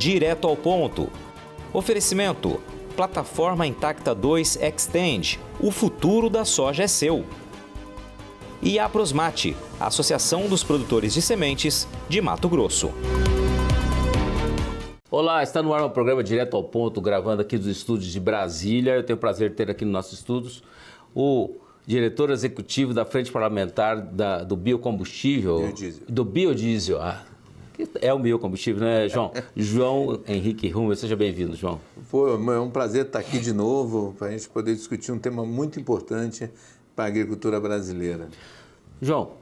direto ao ponto. Oferecimento: Plataforma Intacta 2 Extend. O futuro da soja é seu. E a Prosmate, Associação dos Produtores de Sementes de Mato Grosso. Olá, está no ar o programa Direto ao Ponto, gravando aqui dos estúdios de Brasília. Eu tenho o prazer de ter aqui nos nossos estúdios o diretor executivo da Frente Parlamentar do Biocombustível. Biodiesel. Do Biodiesel. É o biocombustível, né, João? João Henrique Rumer, seja bem-vindo, João. É um prazer estar aqui de novo para a gente poder discutir um tema muito importante para a agricultura brasileira. João,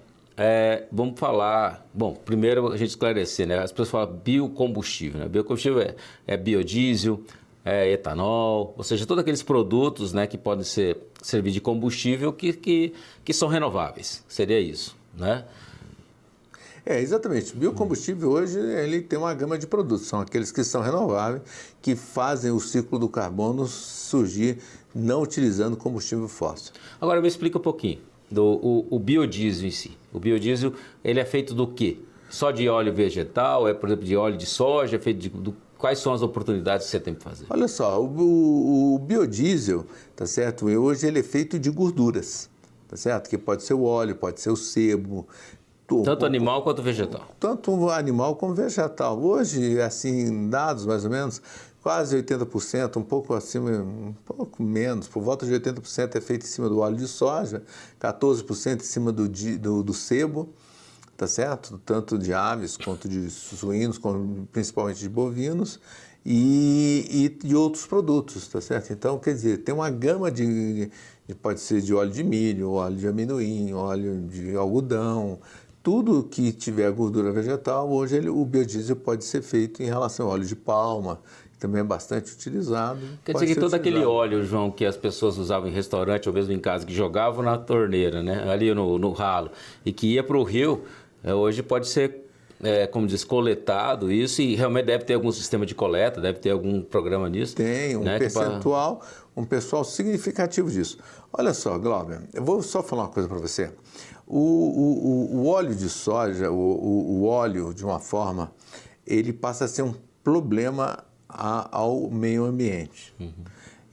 vamos falar... Bom, primeiro a gente esclarecer, né? As pessoas falam biocombustível, né? Biocombustível é biodiesel, é etanol, ou seja, todos aqueles produtos, né, que podem servir de combustível que são renováveis. Seria isso, né? Exatamente. Biocombustível hoje ele tem uma gama de produtos. São aqueles que são renováveis, que fazem o ciclo do carbono surgir não utilizando combustível fóssil. Agora me explica um pouquinho o biodiesel em si. O biodiesel ele é feito do quê? Só de óleo vegetal? É, por exemplo, de óleo de soja? É feito quais são as oportunidades que você tem para fazer? Olha só, o biodiesel, tá certo? Hoje ele é feito de gorduras, tá certo? Que pode ser o óleo, pode ser o sebo. Tanto animal quanto vegetal? Tanto animal como vegetal. Hoje, assim, dados mais ou menos, quase 80%, um pouco acima, um pouco menos, por volta de 80% é feito em cima do óleo de soja, 14% em cima do sebo, tá certo? Tanto de aves quanto de suínos, principalmente de bovinos, e outros produtos, tá certo? Então, quer dizer, tem uma gama pode ser de óleo de milho, óleo de amendoim, óleo de algodão. Tudo que tiver gordura vegetal, hoje o biodiesel pode ser feito em relação ao óleo de palma, que também é bastante utilizado. Quer dizer que todo aquele óleo, João, que as pessoas usavam em restaurante ou mesmo em casa, que jogavam na torneira, né, ali no ralo, e que ia para o rio, hoje pode ser, como diz, coletado isso, e realmente deve ter algum sistema de coleta, deve ter algum programa nisso. Tem um percentual, um percentual significativo disso. Olha só, Glauber, eu vou só falar uma coisa para você. O óleo de soja, o óleo, de uma forma, ele passa a ser um problema ao meio ambiente. Uhum.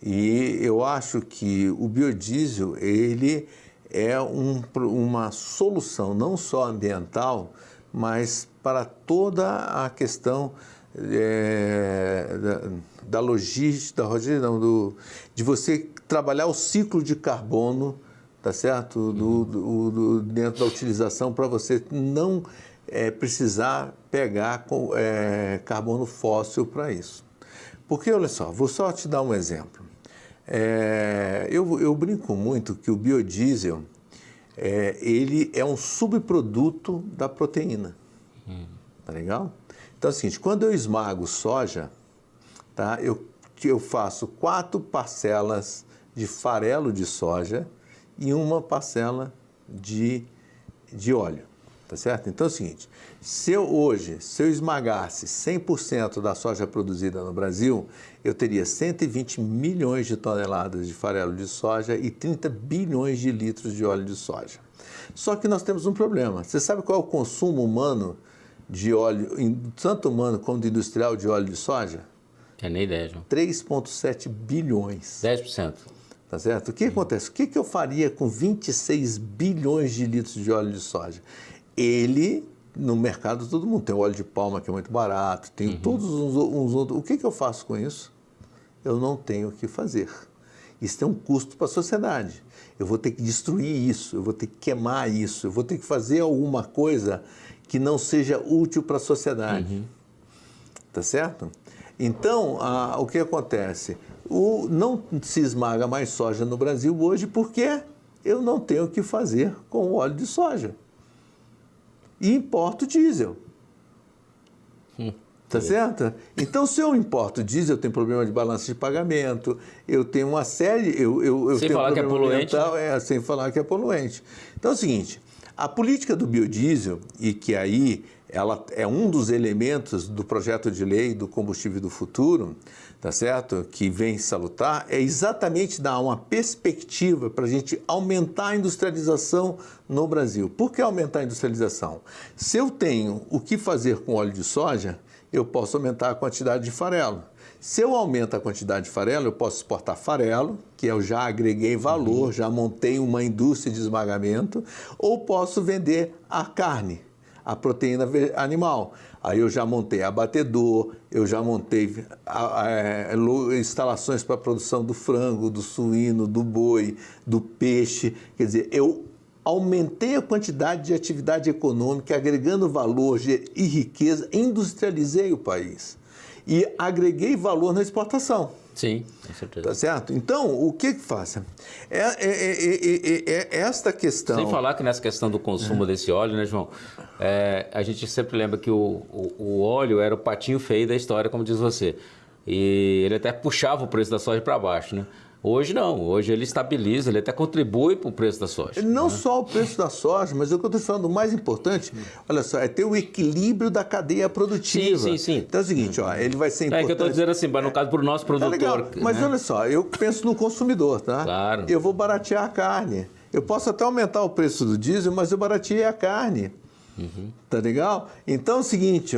E eu acho que o biodiesel, ele é uma solução não só ambiental, mas para toda a questão da logística, de você trabalhar o ciclo de carbono, tá certo? Dentro da utilização, para você não precisar pegar carbono fóssil para isso. Porque, olha só, vou só te dar um exemplo. Eu brinco muito que o biodiesel ele é um subproduto da proteína. Tá legal? Então é o seguinte, quando eu esmago soja, tá? Eu faço 4 parcelas de farelo de soja e uma parcela de óleo, tá certo? Então é o seguinte, se eu esmagasse 100% da soja produzida no Brasil, eu teria 120 milhões de toneladas de farelo de soja e 30 bilhões de litros de óleo de soja. Só que nós temos um problema. Você sabe qual é o consumo humano de óleo, tanto humano como industrial, de óleo de soja? Não nem ideia, João. 3,7 bilhões. 10%. Tá certo? O que acontece? O que eu faria com 26 bilhões de litros de óleo de soja? No mercado todo mundo tem óleo de palma que é muito barato, tem todos uns outros. O que eu faço com isso? Eu não tenho o que fazer. Isso tem um custo para a sociedade. Eu vou ter que destruir isso, eu vou ter que queimar isso, eu vou ter que fazer alguma coisa que não seja útil para a sociedade. Tá certo? Então, o que acontece? Não se esmaga mais soja no Brasil hoje porque eu não tenho o que fazer com o óleo de soja. E importo diesel. Tá certo? Então, se eu importo diesel, eu tenho problema de balança de pagamento, eu tenho uma série... Sem falar que é poluente. Sem falar que é poluente. Então, é o seguinte, a política do biodiesel, e que aí ela é um dos elementos do projeto de lei do combustível do futuro, tá certo? Que vem salutar, é exatamente dar uma perspectiva para a gente aumentar a industrialização no Brasil. Por que aumentar a industrialização? Se eu tenho o que fazer com óleo de soja, eu posso aumentar a quantidade de farelo. Se eu aumento a quantidade de farelo, eu posso exportar farelo, que eu já agreguei valor, já montei uma indústria de esmagamento, ou posso vender a carne, a proteína animal. Aí eu já montei abatedor, eu já montei instalações para a produção do frango, do suíno, do boi, do peixe. Quer dizer, eu aumentei a quantidade de atividade econômica, agregando valor e riqueza, industrializei o país e agreguei valor na exportação. Sim, com certeza. Tá certo? Então, o que faça? Esta questão... Sem falar que nessa questão do consumo desse óleo, né, João? A gente sempre lembra que o óleo era o patinho feio da história, como diz você. E ele até puxava o preço da soja para baixo, né? Hoje não, hoje ele estabiliza, ele até contribui para o preço da soja. Não só o preço da soja, mas o que eu estou falando, o mais importante, olha só, é ter o equilíbrio da cadeia produtiva. Sim. Então é o seguinte, ó, ele vai ser importante... É que eu estou dizendo assim, mas no caso para o nosso produtor... legal, mas né? olha só, eu penso no consumidor, tá? Claro. Eu vou baratear a carne. Eu posso até aumentar o preço do diesel, mas eu barateei a carne. Tá legal? Então é o seguinte,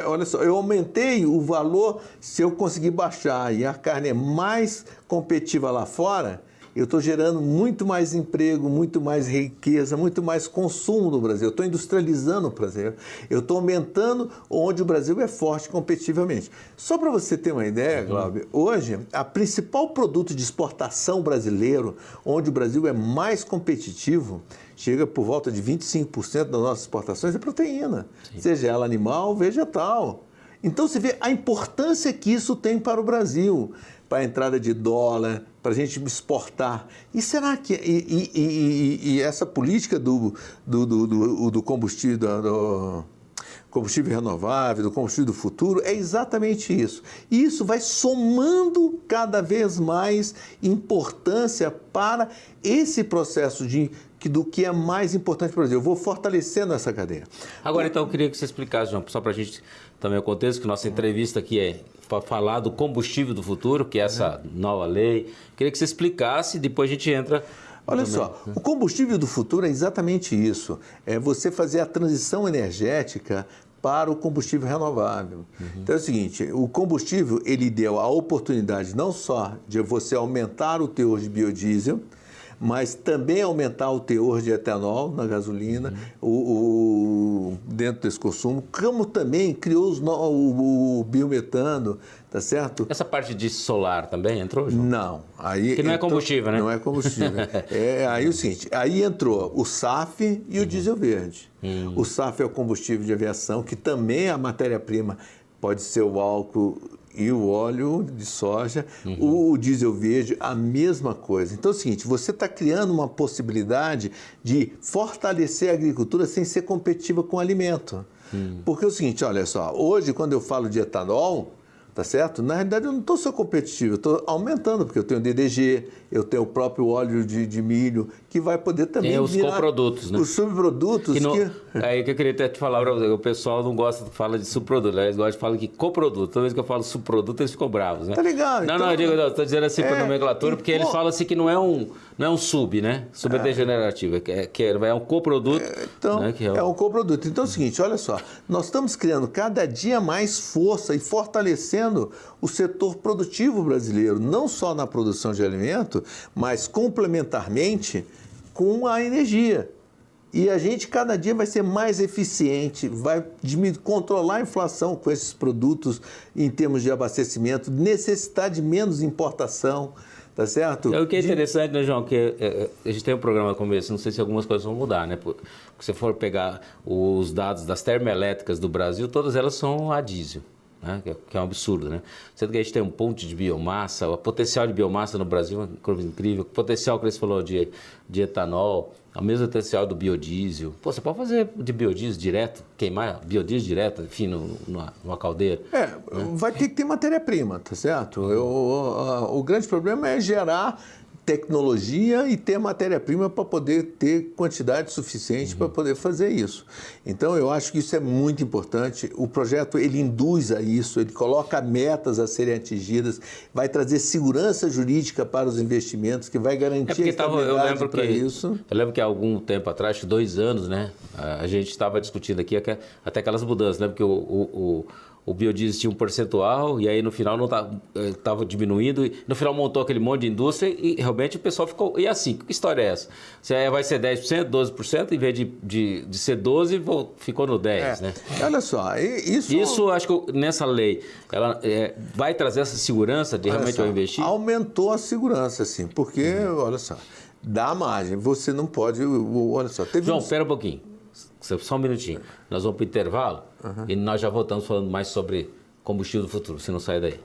olha só, eu aumentei o valor, se eu conseguir baixar e a carne é mais competitiva lá fora, eu estou gerando muito mais emprego, muito mais riqueza, muito mais consumo no Brasil. Eu estou industrializando o Brasil. Eu estou aumentando onde o Brasil é forte competitivamente. Só para você ter uma ideia, Glauber, hoje, a principal produto de exportação brasileiro, onde o Brasil é mais competitivo, chega por volta de 25% das nossas exportações, é proteína. Sim. Seja ela animal ou vegetal. Então, você vê a importância que isso tem para o Brasil, para a entrada de dólar, para a gente exportar. E será que... E essa política do combustível, do combustível renovável, do combustível do futuro, é exatamente isso. E isso vai somando cada vez mais importância para esse processo do que é mais importante para o Brasil. Eu vou fortalecendo essa cadeia. Agora, então, eu queria que você explicasse, João, só para a gente também o contexto, que nossa entrevista aqui é para falar do combustível do futuro, que é essa nova lei. Queria que você explicasse e depois a gente entra... Olha só, o combustível do futuro é exatamente isso. É você fazer a transição energética para o combustível renovável. Então é o seguinte, o combustível ele deu a oportunidade não só de você aumentar o teor de biodiesel, mas também aumentar o teor de etanol na gasolina, dentro desse consumo, como também criou o biometano, tá certo? Essa parte de solar também entrou, João? Não. Aí que não é combustível, né? Não é combustível. Aí o seguinte, aí entrou o SAF e o diesel verde. O SAF é o combustível de aviação, que também é a matéria-prima, pode ser o álcool e o óleo de soja, o diesel verde, a mesma coisa. Então é o seguinte, você está criando uma possibilidade de fortalecer a agricultura sem ser competitiva com o alimento. Porque é o seguinte, olha só, hoje quando eu falo de etanol, tá certo? Na realidade eu não estou só competitivo, eu estou aumentando, porque eu tenho DDG, eu tenho o próprio óleo de milho, que vai poder também tem os coprodutos, né? Os subprodutos. Aí que eu queria até te falar para você, o pessoal não gosta de falar de subproduto, eles gostam de falar de coproduto. Toda vez que eu falo subproduto, eles ficam bravos, né? Tá ligado? Não, eu estou dizendo assim para nomenclatura, porque eles falam assim que não é um sub, né? Sub é degenerativo, é um coproduto. Então, né? é um coproduto. Então é o seguinte, olha só, nós estamos criando cada dia mais força e fortalecendo o setor produtivo brasileiro, não só na produção de alimento, mas complementarmente com a energia. E a gente cada dia vai ser mais eficiente, vai controlar a inflação com esses produtos em termos de abastecimento, necessitar de menos importação, tá certo? O que é interessante, né, João, que a gente tem um programa como esse, não sei se algumas coisas vão mudar, né? Porque se você for pegar os dados das termoelétricas do Brasil, todas elas são a diesel. Né? Que é um absurdo, né? Sendo que a gente tem um ponto de biomassa, o potencial de biomassa no Brasil é uma coisa incrível, o potencial que você falou de etanol, o mesmo potencial do biodiesel. Pô, você pode fazer de biodiesel direto, queimar biodiesel direto, enfim, numa caldeira. Vai ter que ter matéria-prima, tá certo? O grande problema é gerar tecnologia e ter matéria-prima para poder ter quantidade suficiente para poder fazer isso. Então, eu acho que isso é muito importante. O projeto, ele induz a isso, ele coloca metas a serem atingidas, vai trazer segurança jurídica para os investimentos, que vai garantir a estabilidade para isso. Eu lembro que há algum tempo atrás, 2 anos, né, a gente estava discutindo aqui até aquelas mudanças, né, porque o biodiesel tinha um percentual e aí no final não estava diminuindo. E no final montou aquele monte de indústria e realmente o pessoal ficou... E assim, que história é essa? Vai ser 10%, 12%, em vez de ser 12%, ficou no 10%, né? Olha só, Isso acho que nessa lei, ela vai trazer essa segurança de realmente eu investir? Aumentou a segurança, sim, porque, olha só, dá margem, você não pode... Olha só, João, espera um pouquinho. Só um minutinho. Nós vamos para o intervalo e nós já voltamos falando mais sobre combustível do futuro. Você não sai daí.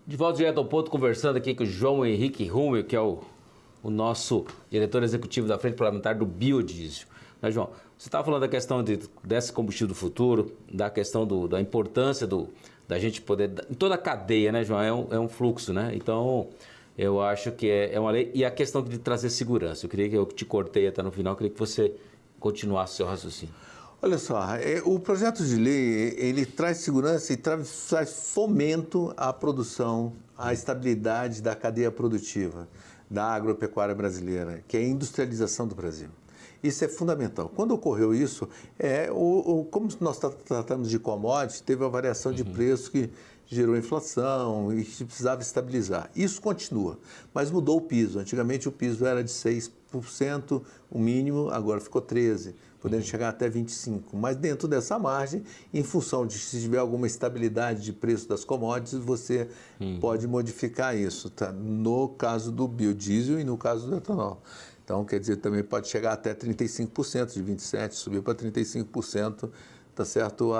De volta direto ao ponto, conversando aqui com o João Henrique Rummel, que é o nosso diretor executivo da Frente Parlamentar do Biodiesel. Né, João? Você estava falando da questão desse combustível do futuro, da questão da importância da gente poder... Em toda a cadeia, né, João? É um fluxo, né? Então... Eu acho que é uma lei. E a questão de trazer segurança. Eu queria que eu te cortei até no final, eu queria que você continuasse o seu raciocínio. Olha só, o projeto de lei, ele traz segurança e traz fomento à produção, à estabilidade da cadeia produtiva da agropecuária brasileira, que é a industrialização do Brasil. Isso é fundamental. Quando ocorreu isso, como nós tratamos de commodity, teve a variação de preço que gerou inflação e que precisava estabilizar. Isso continua, mas mudou o piso. Antigamente o piso era de 6%, o mínimo, agora ficou 13%, podendo chegar até 25%. Mas dentro dessa margem, em função de se tiver alguma estabilidade de preço das commodities, você pode modificar isso, tá? No caso do biodiesel e no caso do etanol. Então, quer dizer, também pode chegar até 35%, de 27%, subir para 35%. Tá certo?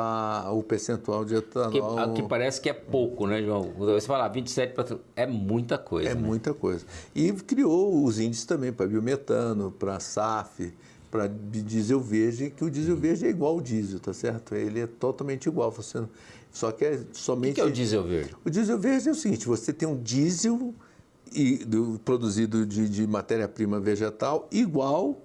O percentual de etanol... Que parece que é pouco, né, João? Você fala 27%, é muita coisa. É, né? Muita coisa. E criou os índices também para biometano, para SAF, para diesel verde, que o diesel verde é igual ao diesel, tá certo? Ele é totalmente igual. Só que é somente... O que é o diesel verde? O diesel verde é o seguinte, você tem um diesel produzido de matéria-prima vegetal igual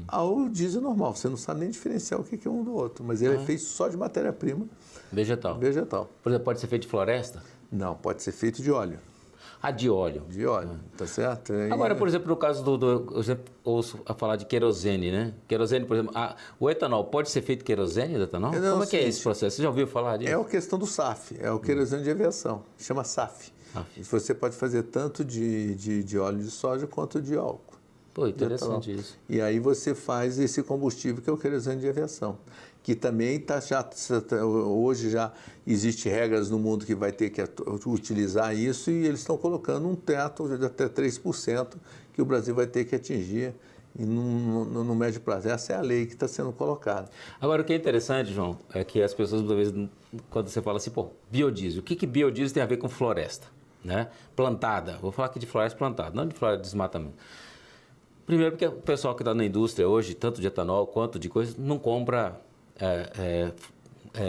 ao diesel normal. Você não sabe nem diferenciar o que é um do outro, mas ele é feito só de matéria-prima vegetal. Por exemplo, pode ser feito de floresta? Não, pode ser feito de óleo. De óleo. De óleo, tá certo? Agora, por exemplo, no caso eu sempre ouço a falar de querosene, né? Querosene, por exemplo, o etanol pode ser feito querosene do etanol? Não, como é que é esse processo? Você já ouviu falar disso? É a questão do SAF, é o querosene de aviação, chama SAF. Você pode fazer tanto de óleo de soja quanto de álcool. Pô, interessante isso. E aí você faz esse combustível que é o querosene de aviação, que também hoje já existe regras no mundo que vai ter que utilizar isso e eles estão colocando um teto de até 3% que o Brasil vai ter que atingir no médio prazo. Essa é a lei que está sendo colocada. Agora, o que é interessante, João, é que as pessoas, muitas vezes, quando você fala assim, biodiesel, o que biodiesel tem a ver com floresta, né? Plantada, vou falar aqui de floresta plantada, não de floresta de desmatamento. Primeiro porque o pessoal que está na indústria hoje, tanto de etanol quanto de coisas, não compra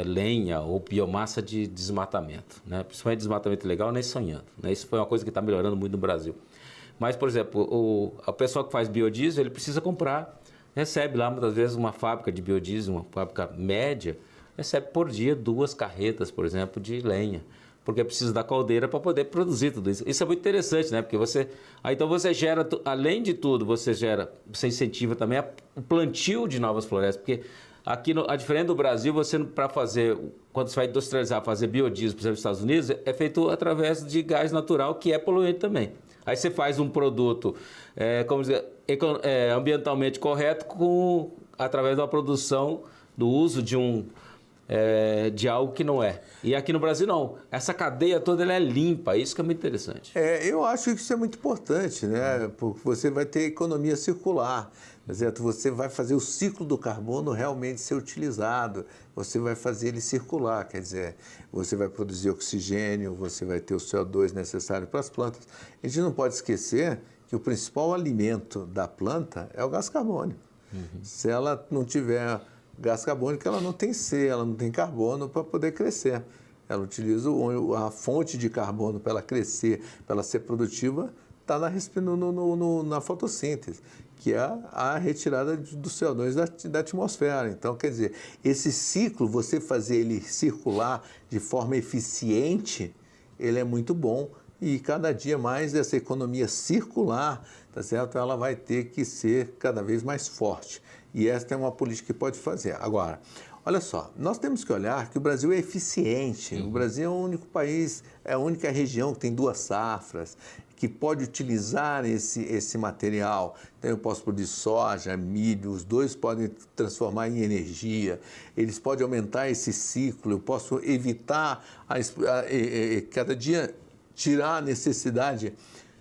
lenha ou biomassa de desmatamento, né? Principalmente desmatamento ilegal, nem sonhando, né? Isso foi uma coisa que está melhorando muito no Brasil. Mas, por exemplo, o pessoal que faz biodiesel, ele precisa comprar, recebe lá muitas vezes uma fábrica de biodiesel, uma fábrica média, recebe por dia 2 carretas, por exemplo, de lenha. Porque precisa da caldeira para poder produzir tudo isso. Isso é muito interessante, né? Porque então você gera, além de tudo, você incentiva também o plantio de novas florestas. Porque aqui, a diferença do Brasil, quando você vai industrializar, fazer biodiesel, por exemplo, nos Estados Unidos, é feito através de gás natural, que é poluente também. Aí você faz um produto, ambientalmente correto, através da produção, do uso de algo que não é. E aqui no Brasil não. Essa cadeia toda ela é limpa, isso que é muito interessante. Eu acho que isso é muito importante, né? Porque você vai ter economia circular, certo? Você vai fazer o ciclo do carbono realmente ser utilizado, você vai fazer ele circular, quer dizer, você vai produzir oxigênio, você vai ter o CO2 necessário para as plantas. A gente não pode esquecer que o principal alimento da planta é o gás carbônico. Se ela não tiver gás carbônico, ela não tem ela não tem carbono para poder crescer. Ela utiliza a fonte de carbono para ela crescer, para ela ser produtiva, está na fotossíntese, que é a retirada do CO2 da atmosfera. Então, quer dizer, esse ciclo, você fazer ele circular de forma eficiente, ele é muito bom e cada dia mais essa economia circular, tá certo? Ela vai ter que ser cada vez mais forte. E esta é uma política que pode fazer. Agora, olha só, nós temos que olhar que o Brasil é eficiente. O Brasil é o único país, é a única região que tem 2 safras, que pode utilizar esse material. Então, eu posso produzir soja, milho, os dois podem transformar em energia, eles podem aumentar esse ciclo, eu posso evitar, cada dia, tirar a necessidade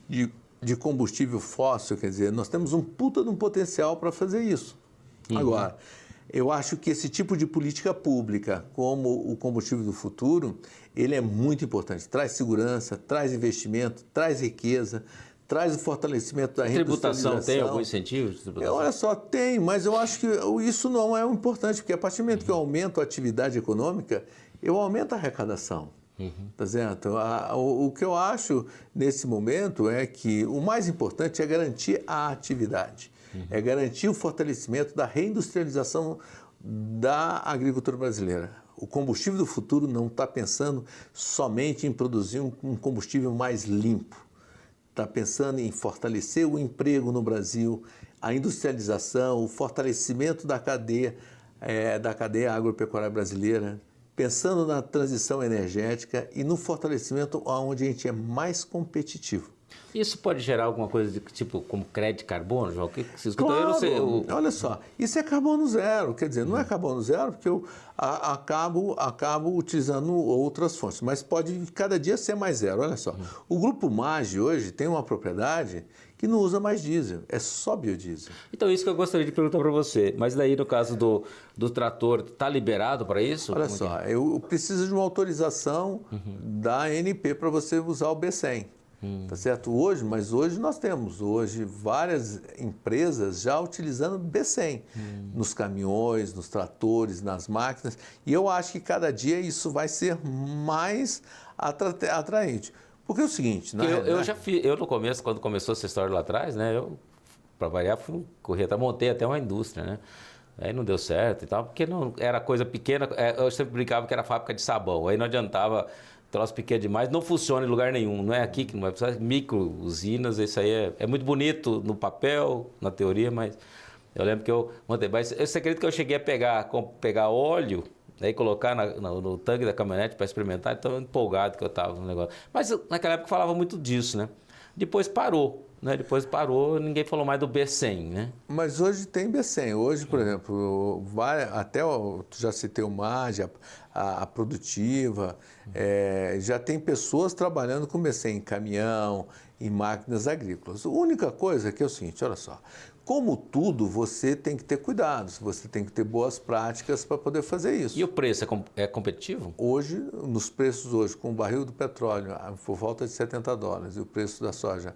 de combustível fóssil, quer dizer, nós temos um puta de um potencial para fazer isso. Agora, eu acho que esse tipo de política pública, como o combustível do futuro, ele é muito importante. Traz segurança, traz investimento, traz riqueza, traz o fortalecimento da reindustrialização. Tributação tem algum incentivo de tributação? Olha só, tem, mas eu acho que isso não é o importante, porque a partir do momento que eu aumento a atividade econômica, eu aumento a arrecadação. Tá certo? O que eu acho nesse momento é que o mais importante é garantir a atividade, é garantir o fortalecimento da reindustrialização da agricultura brasileira. O combustível do futuro não está pensando somente em produzir um combustível mais limpo, está pensando em fortalecer o emprego no Brasil, a industrialização, o fortalecimento da cadeia agropecuária brasileira, pensando na transição energética e no fortalecimento onde a gente é mais competitivo. Isso pode gerar alguma coisa de tipo como crédito de carbono, João? O que vocês Claro, olha só, isso é carbono zero, quer dizer, não é carbono zero porque eu acabo utilizando outras fontes, mas pode cada dia ser mais zero, olha só. O Grupo MAGGI hoje tem uma propriedade que não usa mais diesel, é só biodiesel. Então, isso que eu gostaria de perguntar para você, mas daí no caso do trator, está liberado para isso? Olha só, eu preciso de uma autorização da ANP para você usar o B100. Tá certo? Mas hoje nós temos várias empresas já utilizando B100 nos caminhões, nos tratores, nas máquinas, e eu acho que cada dia isso vai ser mais atraente. Porque é o seguinte, eu no começo, quando começou essa história lá atrás, né, eu, para variar, fui correr, montei até uma indústria, né? Aí não deu certo e tal, porque não era coisa pequena, eu sempre brincava que era fábrica de sabão, aí não adiantava. Troço pequeno demais, não funciona em lugar nenhum. Não é aqui que não vai precisar. Micro usinas, isso aí é muito bonito no papel, na teoria, mas eu lembro que eu montei. Mas você acredita que eu cheguei a pegar óleo, aí colocar no tanque da caminhonete para experimentar, tão empolgado que eu estava no negócio. Mas naquela época falava muito disso, né? Depois parou. Ninguém falou mais do B100, né? Mas hoje tem B100. Hoje, por exemplo, tu já citei o MAGGI, a Produtiva, já tem pessoas trabalhando com B100 em caminhão, em máquinas agrícolas. A única coisa que é o seguinte, olha só, como tudo, você tem que ter cuidados, você tem que ter boas práticas para poder fazer isso. E o preço é competitivo? Hoje, nos preços hoje, com o barril do petróleo por volta de $70 e o preço da soja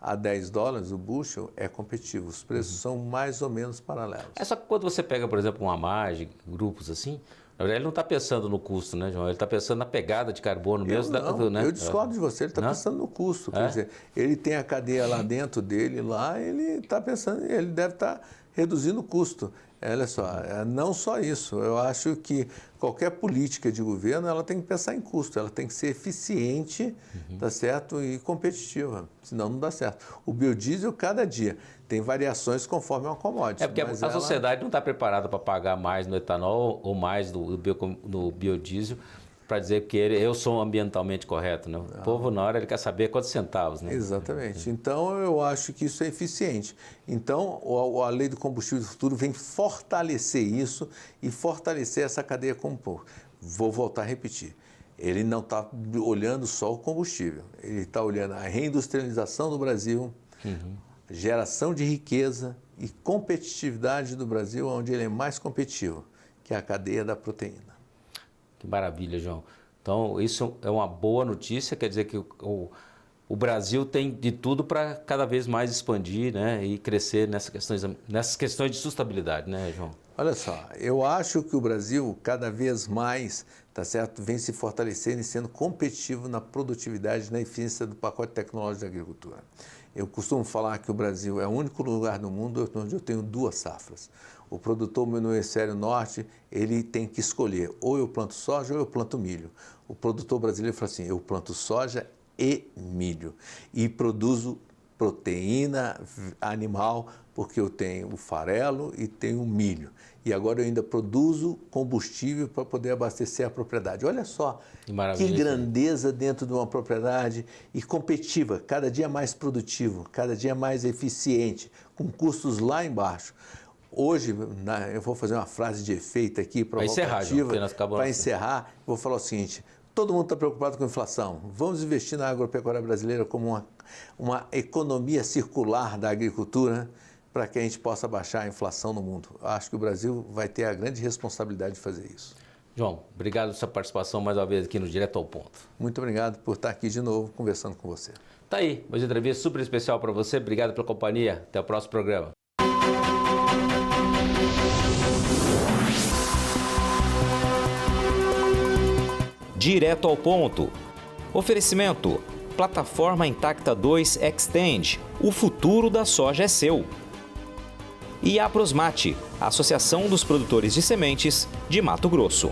a $10 o bushel, é competitivo. Os preços são mais ou menos paralelos. É só que quando você pega, por exemplo, uma MAGGI, grupos assim, na verdade ele não está pensando no custo, né, João? Ele está pensando na pegada de carbono mesmo. Eu discordo de você, ele está pensando no custo. Quer dizer, ele tem a cadeia lá dentro dele, ele está pensando, ele deve estar reduzindo o custo. Olha só, não só isso, eu acho que qualquer política de governo ela tem que pensar em custo, ela tem que ser eficiente, tá certo? E competitiva, senão não dá certo. O biodiesel, cada dia, tem variações conforme uma commodity. É porque a sociedade não está preparada para pagar mais no etanol ou mais no biodiesel para dizer que eu sou ambientalmente correto, né? O povo, na hora, ele quer saber quantos centavos, né? Exatamente. Então, eu acho que isso é eficiente. Então, a lei do combustível do futuro vem fortalecer isso e fortalecer essa cadeia como povo. Vou voltar a repetir. Ele não está olhando só o combustível. Ele está olhando a reindustrialização do Brasil, geração de riqueza e competitividade do Brasil, onde ele é mais competitivo, que é a cadeia da proteína. Que maravilha, João. Então, isso é uma boa notícia, quer dizer que o Brasil tem de tudo para cada vez mais expandir, né, e crescer nessas questões de sustentabilidade, né, João? Olha só, eu acho que o Brasil cada vez mais, tá certo, vem se fortalecendo e sendo competitivo na produtividade, na eficiência do pacote tecnológico da agricultura. Eu costumo falar que o Brasil é o único lugar no mundo onde eu tenho 2 safras. O produtor no hemisfério norte, ele tem que escolher, ou eu planto soja ou eu planto milho. O produtor brasileiro fala assim, eu planto soja e milho. E produzo proteína animal, porque eu tenho o farelo e tenho o milho. E agora eu ainda produzo combustível para poder abastecer a propriedade. Olha só que grandeza dentro de uma propriedade e competitiva, cada dia mais produtivo, cada dia mais eficiente, com custos lá embaixo. Hoje, eu vou fazer uma frase de efeito aqui, provocativa, para encerrar, vou falar o seguinte: todo mundo está preocupado com a inflação. Vamos investir na agropecuária brasileira como uma economia circular da agricultura, para que a gente possa baixar a inflação no mundo. Acho que o Brasil vai ter a grande responsabilidade de fazer isso. João, obrigado pela sua participação mais uma vez aqui no Direto ao Ponto. Muito obrigado por estar aqui de novo conversando com você. Tá aí, uma entrevista super especial para você. Obrigado pela companhia. Até o próximo programa. Direto ao Ponto. Oferecimento: Plataforma Intacta 2 Extend. O futuro da soja é seu. E a Aprosmate, Associação dos Produtores de Sementes de Mato Grosso.